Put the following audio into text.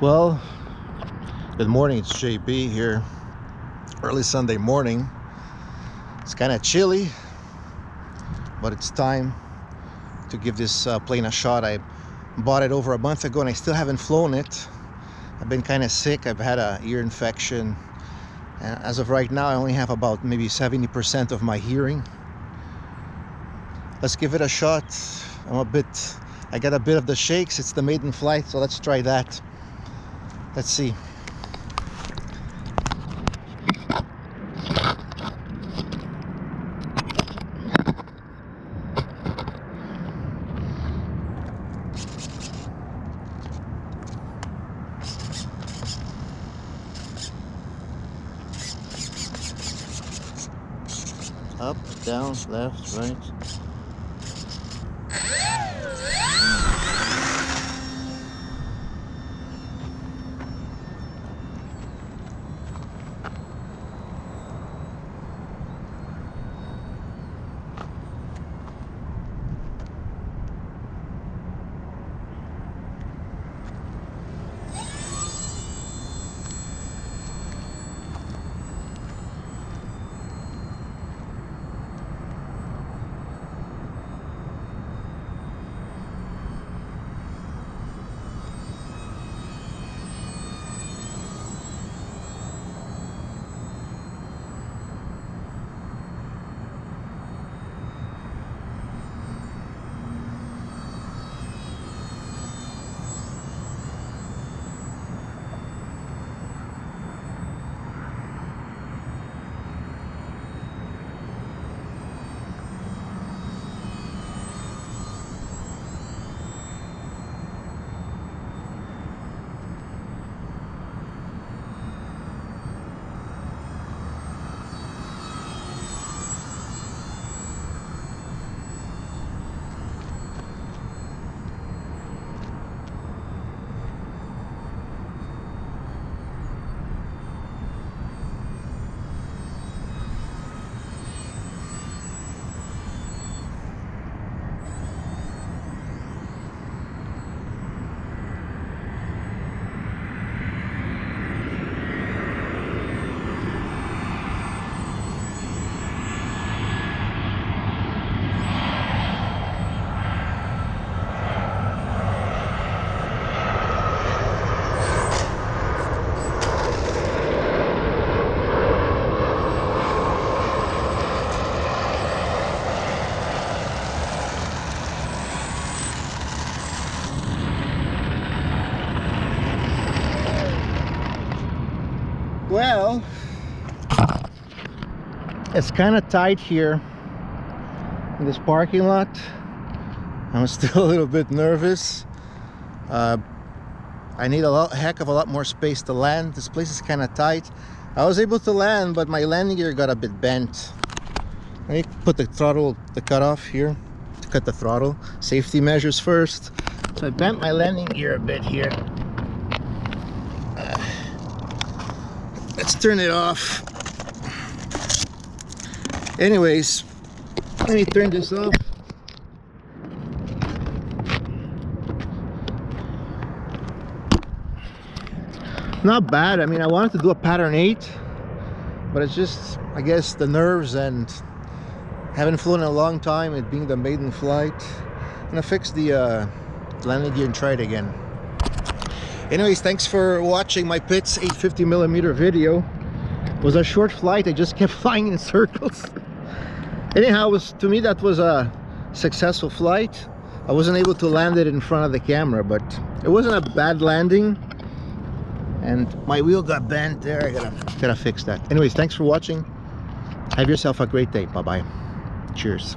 Well, good morning, it's JB here. Early Sunday morning. It's kind of chilly, but it's time to give this plane a shot. I bought it over a month ago and I still haven't flown it. I've been kind of sick. I've had an ear infection. And as of right now, I only have about maybe 70% of my hearing. Let's give it a shot. I got a bit of the shakes. It's the Maiden Flight, so let's try that. Let's see. Up, down, left, right. Well, it's kind of tight here in this parking lot. I'm still a little bit nervous. I need a heck of a lot more space to land. This place is kind of tight. I was able to land, but my landing gear got a bit bent. Let me put the cutoff here to cut the throttle. Safety measures first. So I bent my landing gear a bit here. Let's turn it off. Anyways, let me turn this off. Not bad. I mean, I wanted to do a pattern 8, but it's just, I guess, the nerves and haven't flown in a long time, it being the Maiden Flight. I'm gonna fix the landing gear and try it again. Anyways, thanks for watching my Pitts 850mm video. It was a short flight. I just kept flying in circles. Anyhow, to me that was a successful flight. I wasn't able to land it in front of the camera, but it wasn't a bad landing. And my wheel got bent there. I gotta fix that. Anyways, thanks for watching. Have yourself a great day. Bye bye. Cheers.